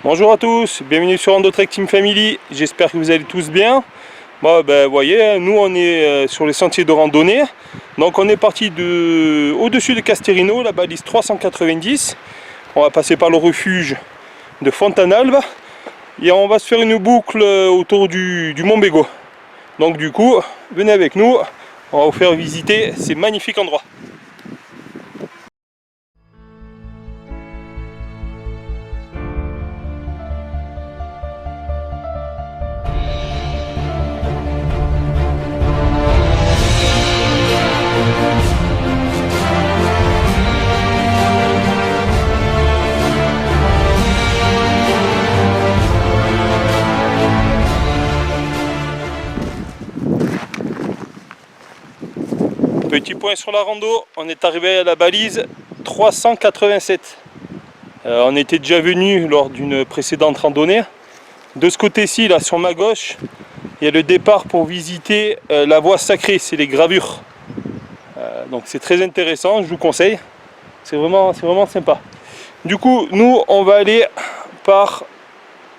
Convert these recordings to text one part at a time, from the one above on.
Bonjour à tous, bienvenue sur Rando-Trek Team Family, j'espère que vous allez tous bien. Bon, vous voyez, nous on est sur les sentiers de randonnée. Donc on est parti au-dessus de Casterino, la balise 390. On va passer par le refuge de Fontanalba. Et on va se faire une boucle autour du Mont Bégo. Donc du coup, venez avec nous, on va vous faire visiter ces magnifiques endroits. Petit point sur la rando, on est arrivé à la balise 387. On était déjà venu lors d'une précédente randonnée. De ce côté-ci, là sur ma gauche, il y a le départ pour visiter la voie sacrée, c'est les gravures. Donc c'est très intéressant, je vous conseille. C'est vraiment sympa. Du coup, nous, on va aller par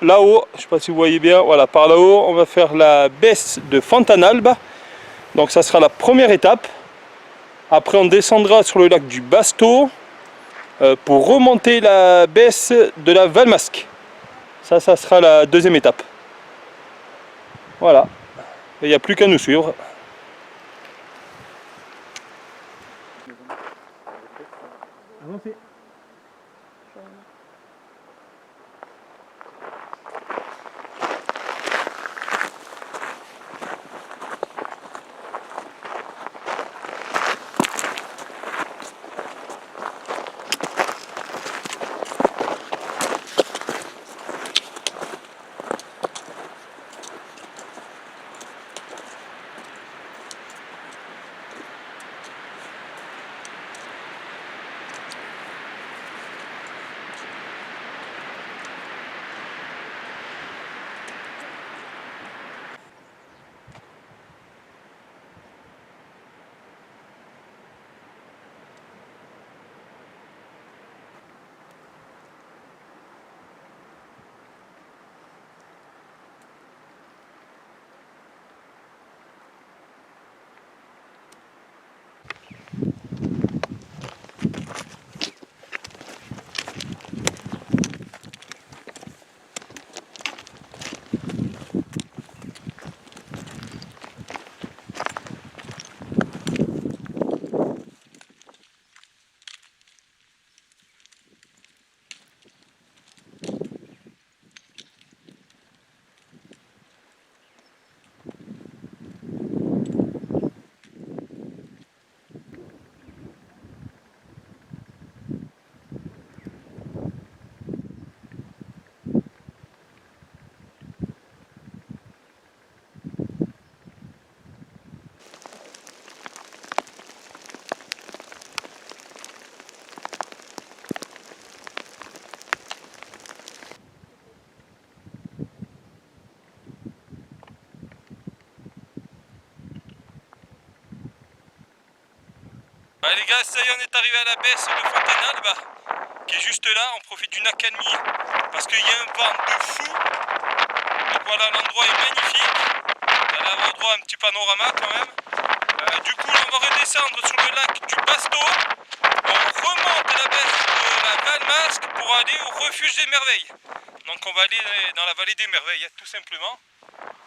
là-haut. Je ne sais pas si vous voyez bien. Voilà, par là-haut, on va faire la baisse de Fontanalba. Donc ça sera la première étape. Après, on descendra sur le lac du Basto pour remonter la baisse de la Valmasque. Ça sera la deuxième étape. Voilà. Il n'y a plus qu'à nous suivre. Avancez. Allez les gars, ça y est, on est arrivé à la baisse de Fontanalba, qui est juste là. On profite d'une accalmie parce qu'il y a un vent de fou. Donc voilà, l'endroit est magnifique. Vous allez avoir droit à un petit panorama quand même. Du coup, on va redescendre sur le lac du Basto. On remonte à la baisse de la Valmasque pour aller au refuge des merveilles. Donc on va aller dans la vallée des merveilles, tout simplement.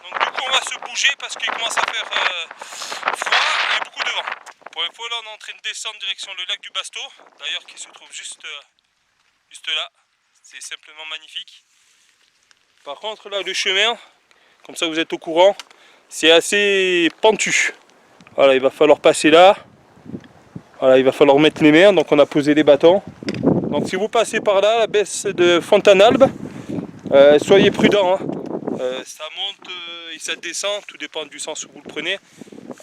Donc du coup, on va se bouger parce qu'il commence à faire froid et beaucoup de vent. Pour info, là on est en train de descendre direction le lac du Basto, d'ailleurs qui se trouve juste là. C'est simplement magnifique. Par contre là le chemin, comme ça vous êtes au courant, c'est assez pentu. Voilà, il va falloir passer là. Voilà, il va falloir mettre les mains, donc on a posé les bâtons. Donc si vous passez par là, la baisse de Fontanalba, soyez prudents. Hein. Ça monte et ça descend, tout dépend du sens où vous le prenez.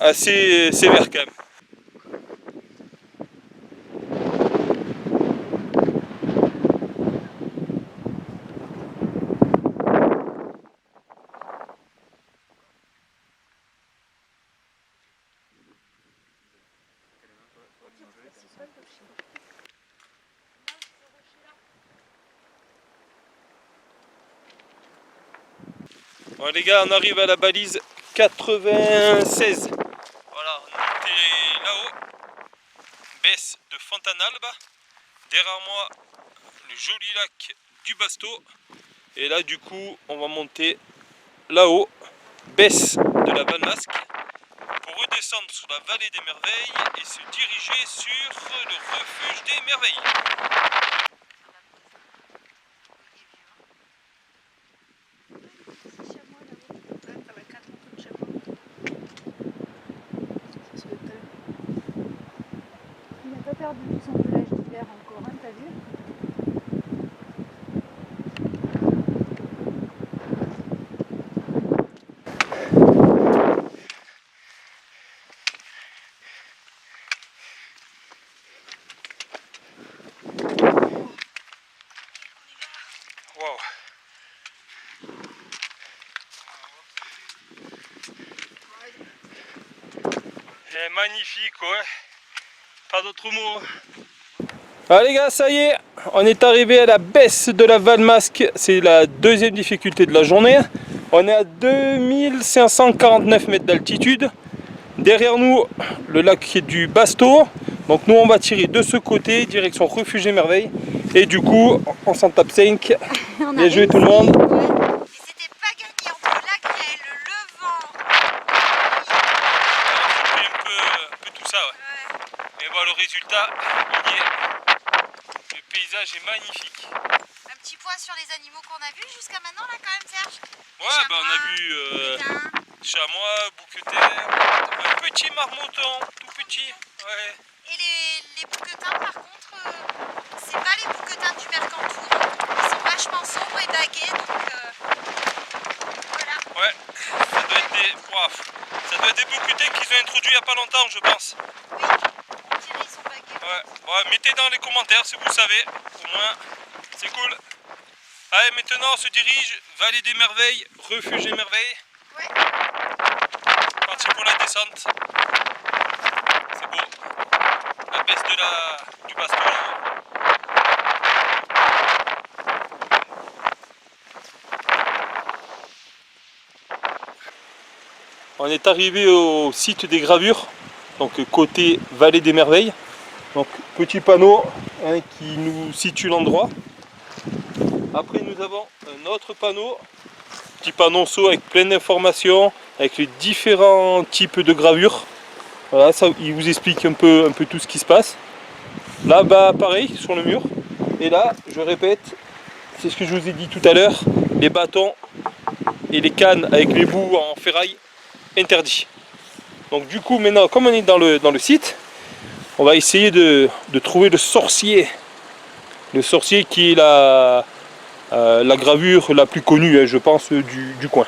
Assez sévère quand même. Bon les gars, on arrive à la balise 96. Voilà, on était là-haut. Baisse de Fontanalba. Derrière moi, le joli lac du Basto. Et là du coup, on va monter là-haut, baisse de la Valmasque, pour redescendre sur la vallée des merveilles et se diriger sur le refuge des merveilles. Il n'a pas perdu tout son pelage d'hiver encore, hein, t'as vu? Wow. C'est magnifique, ouais. Pas d'autres mots. Allez les gars, ça y est, on est arrivé à la baisse de la Valmasque. C'est la deuxième difficulté de la journée. On est à 2549 mètres d'altitude. Derrière nous, le lac du Basto. Donc nous, on va tirer de ce côté, direction refuge des merveilles. Et du coup, on s'en tape 5. Bien joué tout le monde. Ouais. Mais c'était pas gagné entre la grêle, le vent. On a un peu tout ça, ouais. Mais bon, le résultat, il y est. Le paysage est magnifique. Un petit point sur les animaux qu'on a vus jusqu'à maintenant là quand même, Serge. Ouais, bah on a vu chamois, bouquetins, un petit marmotton, tout petit. Ouais. Et les bouquetins par contre, c'est pas les bouquetins du Mercantour. Ils sont vachement sombres et bagués donc voilà. Ouais, ça doit être des bouquetins qu'ils ont introduits il n'y a pas longtemps, je pense. Oui, on dirait ils sont bagués. Ouais, bon, mettez dans les commentaires si vous savez, au moins, c'est cool. Allez, maintenant on se dirige, vallée des merveilles, refuge des merveilles. Ouais. Parti pour la descente. C'est beau. La baisse du Basto. On est arrivé au site des gravures, donc côté vallée des merveilles. Donc petit panneau hein, qui nous situe l'endroit. Après nous avons un autre panneau, petit panneau avec plein d'informations, avec les différents types de gravures. Voilà, ça, il vous explique un peu tout ce qui se passe. Là bas pareil sur le mur. Et là, je répète, c'est ce que je vous ai dit tout à l'heure, les bâtons et les cannes avec les bouts en ferraille interdits. Donc du coup maintenant, comme on est dans le site, on va essayer de trouver le sorcier. Le sorcier qui est la gravure la plus connue, je pense, du coin.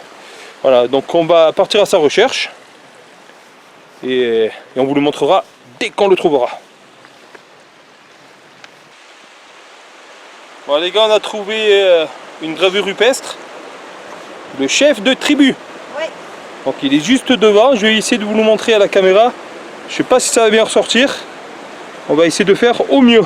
Voilà, donc on va partir à sa recherche et on vous le montrera dès qu'on le trouvera. Bon les gars, on a trouvé une gravure rupestre, le chef de tribu. Ouais. Donc il est juste devant, je vais essayer de vous le montrer à la caméra. Je sais pas si ça va bien ressortir. On va essayer de faire au mieux.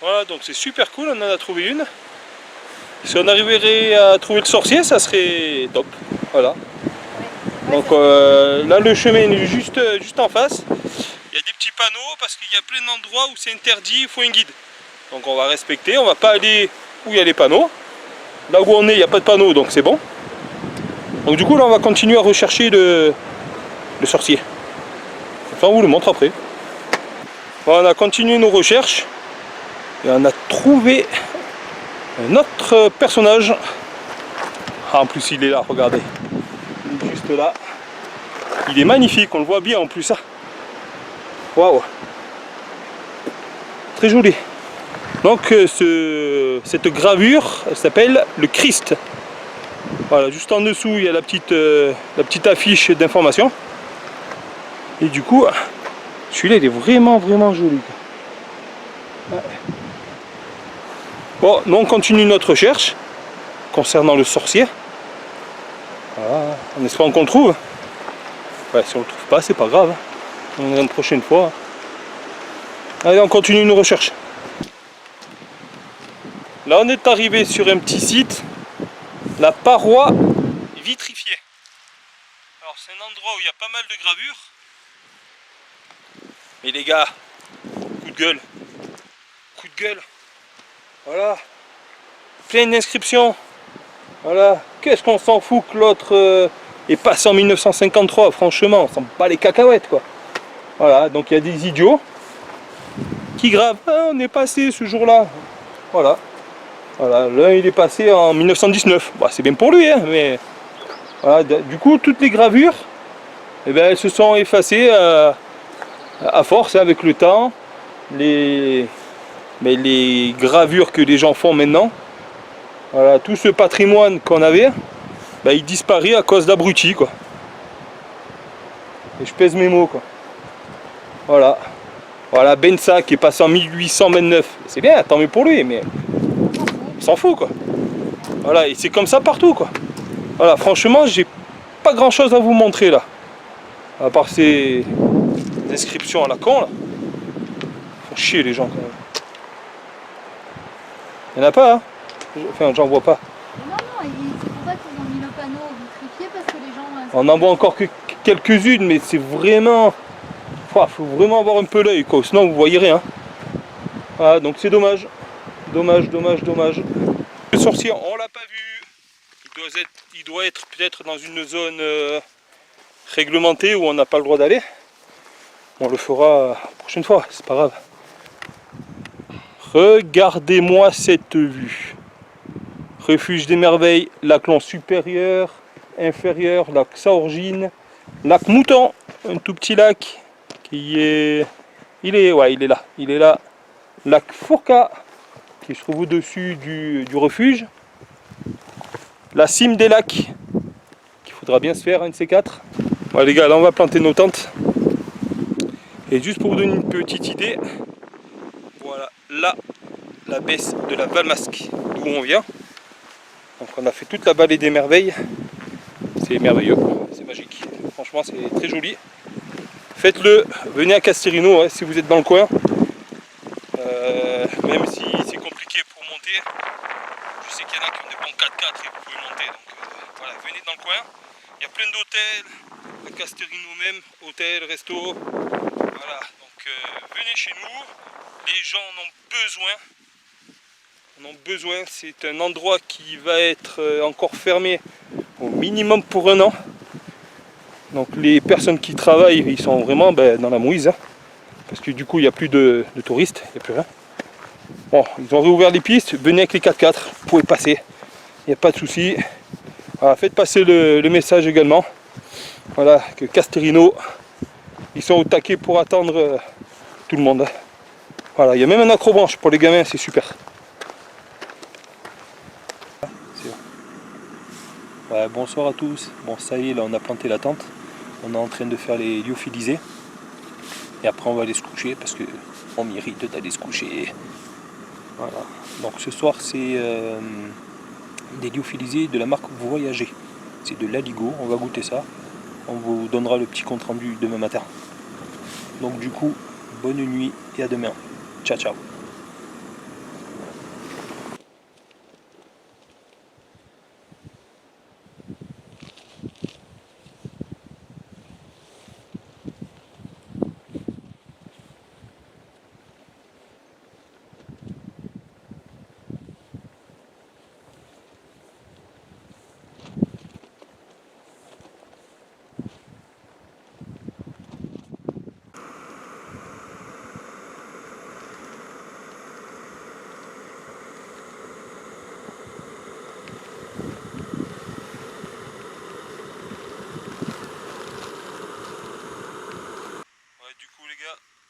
Voilà, donc c'est super cool, on en a trouvé une. Si on arriverait à trouver le sorcier, ça serait top. Voilà. Donc là le chemin est juste en face. Il y a des petits panneaux parce qu'il y a plein d'endroits où c'est interdit, il faut un guide. Donc on va respecter, on va pas aller où il y a les panneaux. Là où on est, il n'y a pas de panneau, donc c'est bon. Donc du coup là on va continuer à rechercher le sorcier. Enfin on vous le montre après. Bon, on a continué nos recherches. Et on a trouvé un autre personnage. Ah, en plus il est là, regardez. Il est juste là. Il est magnifique, on le voit bien en plus. Waouh. Très joli. Donc cette gravure, elle s'appelle le Christ. Voilà, juste en dessous, il y a la petite affiche d'information. Et du coup, celui-là, il est vraiment, vraiment joli. Ouais. Bon, nous, on continue notre recherche concernant le sorcier. Voilà, en espérant qu'on le trouve. Ouais, si on le trouve pas, c'est pas grave. On est une prochaine fois. Allez, on continue nos recherches. Là, on est arrivé sur un petit site, la paroi vitrifiée. Alors, c'est un endroit où il y a pas mal de gravures. Mais les gars, coup de gueule. Coup de gueule. Voilà. Plein d'inscriptions. Voilà. Qu'est-ce qu'on s'en fout que l'autre est passé en 1953, franchement, on s'en bat les cacahuètes, quoi. Voilà, donc il y a des idiots qui gravent. Ah, on est passé ce jour-là. Voilà. Voilà, l'un il est passé en 1919. Bah, c'est bien pour lui, hein, mais voilà, du coup, toutes les gravures, eh ben, elles se sont effacées à force, hein, avec le temps. Mais les gravures que les gens font maintenant, voilà, tout ce patrimoine qu'on avait, ben, il disparaît à cause d'abrutis, quoi. Et je pèse mes mots, quoi. Voilà. Voilà, Bensa qui est passé en 1829. C'est bien, tant mieux pour lui, mais on s'en fout, quoi. Voilà, et c'est comme ça partout, quoi. Voilà, franchement, j'ai pas grand chose à vous montrer là. À part ces inscriptions à la con, là. Faut chier les gens, quand même. Il n'y en a pas, hein. Enfin, j'en vois pas. Non, c'est pour ça qu'ils ont mis le panneau vitrifié parce que les gens... On en voit encore que quelques-unes, mais c'est vraiment... faut vraiment avoir un peu l'œil, quoi. Sinon, vous voyez rien. Voilà, donc c'est dommage. Dommage, dommage, dommage. Le sorcier, on l'a pas vu. Il doit être peut-être dans une zone réglementée où on n'a pas le droit d'aller. On le fera la prochaine fois, c'est pas grave. Regardez-moi cette vue. Refuge des merveilles, lac Long supérieur, inférieur, lac Saorgine, lac Mouton, un tout petit lac qui est... il est là. Lac Fourca, qui se trouve au-dessus du refuge. La cime des lacs, qu'il faudra bien se faire, un de ces quatre. Bon les gars, là on va planter nos tentes. Et juste pour vous donner une petite idée, voilà, là, la baisse de la Valmasque, d'où on vient. Donc on a fait toute la vallée des merveilles. C'est merveilleux, c'est magique. Franchement, c'est très joli. Faites-le, venez à Casterino, hein, si vous êtes dans le coin. Même si c'est compliqué pour monter, je sais qu'il y en a qui ont des bons 4x4 et vous pouvez monter. Donc voilà, venez dans le coin. Il y a plein d'hôtels, à Casterino même, hôtels, resto. Voilà, donc venez chez nous. Les gens en ont besoin. C'est un endroit qui va être encore fermé au minimum pour 1 an. Donc les personnes qui travaillent, ils sont vraiment dans la mouise, hein, parce que du coup il n'y a plus de touristes, il n'y a plus rien. Bon, ils ont réouvert les pistes, venez avec les 4x4, vous pouvez passer, il n'y a pas de souci. Voilà, faites passer le message également, voilà, que Casterino, ils sont au taquet pour attendre tout le monde. Voilà, il y a même un accrobranche pour les gamins, c'est super. Ouais, bonsoir à tous. Bon, ça y est, là on a planté la tente. On est en train de faire les lyophilisés. Et après on va aller se coucher parce qu'on mérite d'aller se coucher. Voilà. Donc ce soir c'est des lyophilisés de la marque Voyager. C'est de l'Aligo, on va goûter ça. On vous donnera le petit compte rendu demain matin. Donc du coup, bonne nuit et à demain. Ciao ciao.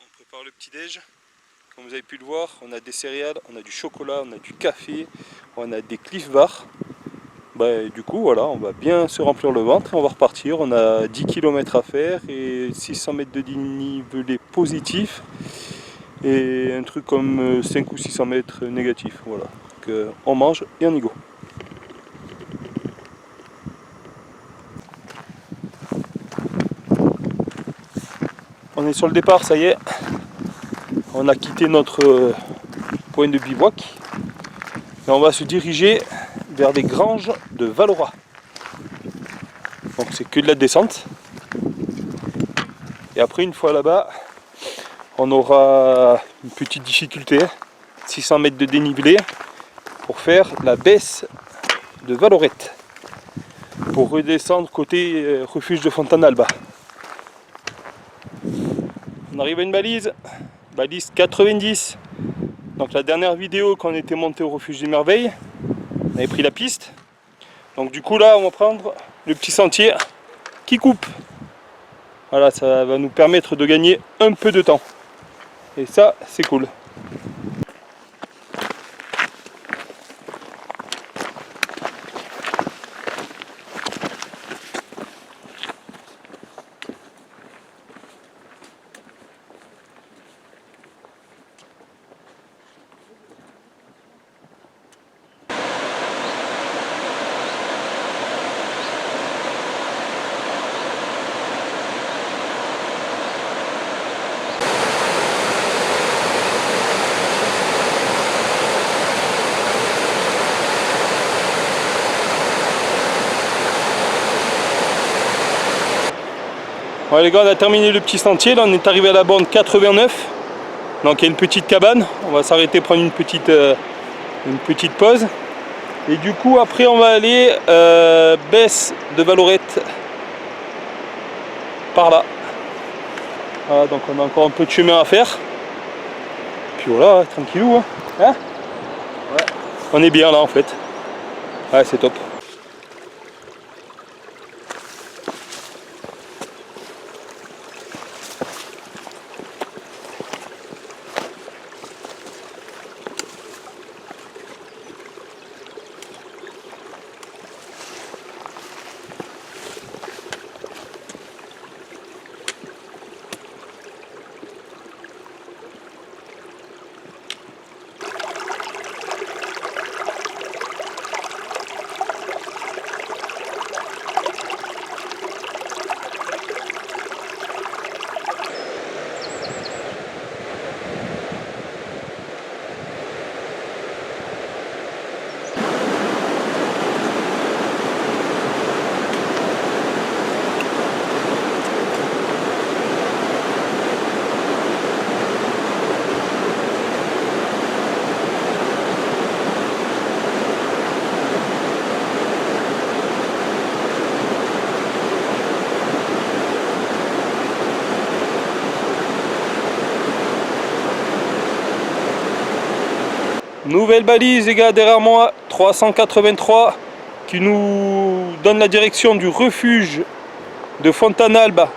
On prépare le petit déj. Comme vous avez pu le voir, on a des céréales, on a du chocolat, on a du café, on a des Cliff Bar. Du coup voilà, on va bien se remplir le ventre et on va repartir. On a 10 km à faire et 600 mètres de dénivelé positif et un truc comme 5 ou 600 mètres négatif. Voilà, donc on mange et on y go. On est sur le départ, ça y est. On a quitté notre point de bivouac et on va se diriger vers les granges de Valora. Donc c'est que de la descente. Et après, une fois là-bas, on aura une petite difficulté, 600 mètres de dénivelé, pour faire la baisse de Valorette, pour redescendre côté refuge de Fontanalba. On arrive à une balise 90. Donc la dernière vidéo quand on était monté au refuge des merveilles, on avait pris la piste. Donc du coup là on va prendre le petit sentier qui coupe. Voilà, ça va nous permettre de gagner un peu de temps. Et ça c'est cool. Ouais les gars, on a terminé le petit sentier, là on est arrivé à la borne 89. Donc il y a une petite cabane, on va s'arrêter prendre une petite pause. Et du coup après on va aller baisse de Valorette par là. Voilà, donc on a encore un peu de chemin à faire. Puis voilà, tranquillou. Hein, ouais. On est bien là en fait. Ouais, c'est top. Nouvelle balise les gars derrière moi, 383, qui nous donne la direction du refuge de Fontanalba,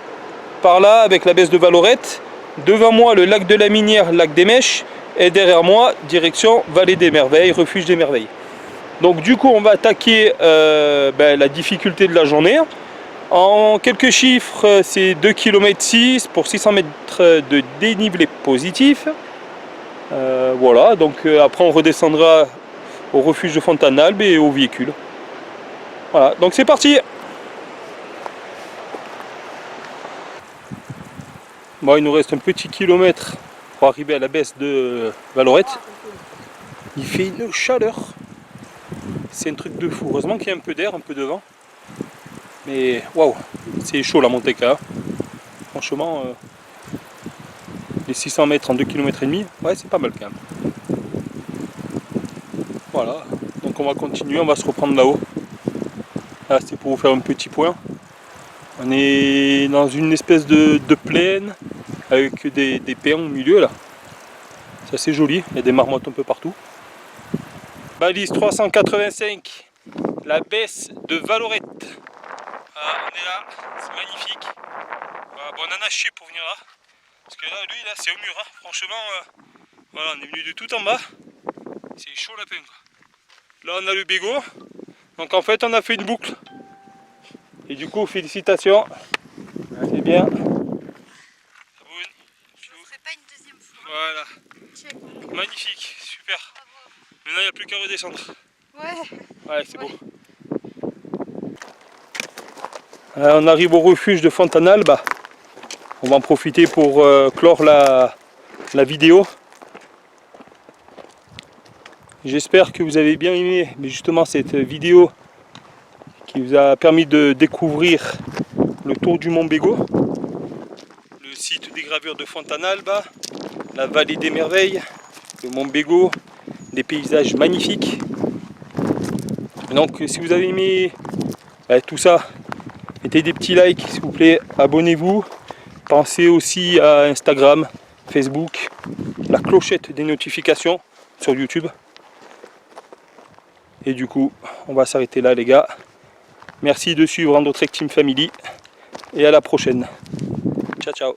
par là avec la baisse de Valorette. Devant moi le lac de la Minière, lac des Mèches, et derrière moi direction Vallée des Merveilles, refuge des Merveilles. Donc du coup on va attaquer la difficulté de la journée. En quelques chiffres, c'est 2,6 km pour 600 mètres de dénivelé positif. Voilà, donc après on redescendra au refuge de Fontanalbe et au véhicule. Voilà, donc c'est parti. Bon, il nous reste un petit kilomètre pour arriver à la baisse de Valorette. Il fait une chaleur. C'est un truc de fou. Heureusement qu'il y a un peu d'air, un peu de vent. Mais waouh, c'est chaud la montée là. Franchement, les 600 mètres en 2,5 km, ouais, c'est pas mal quand même. Voilà, donc on va continuer, on va se reprendre là-haut. Là, c'était pour vous faire un petit point. On est dans une espèce de plaine avec des pins au milieu là. C'est assez joli, il y a des marmottes un peu partout. Balise 385, la baisse de Valorette. Voilà, on est là, c'est magnifique. Voilà, bon, on en a chié pour venir là. Parce que là, lui, là, c'est au mur. Hein. Franchement, voilà, on est venu de tout en bas. C'est chaud lapin. Là, on a le bégot Donc en fait on a fait une boucle. Et du coup félicitations. C'est bien. Je ne ferai pas une deuxième fois. Voilà. Check. Magnifique, super. Bravo. Maintenant il n'y a plus qu'à redescendre. Ouais. Ouais, c'est beau. On arrive au refuge de Fontanalba. On va en profiter pour clore la vidéo. J'espère que vous avez bien aimé justement cette vidéo qui vous a permis de découvrir le tour du Mont Bégo, le site des gravures de Fontanalba, la vallée des merveilles, le Mont Bégo, des paysages magnifiques. Donc si vous avez aimé tout ça, mettez des petits likes s'il vous plaît, abonnez-vous, pensez aussi à Instagram, Facebook, la clochette des notifications sur YouTube. Et du coup, on va s'arrêter là les gars. Merci de suivre Andro Trek Team Family et à la prochaine. Ciao ciao.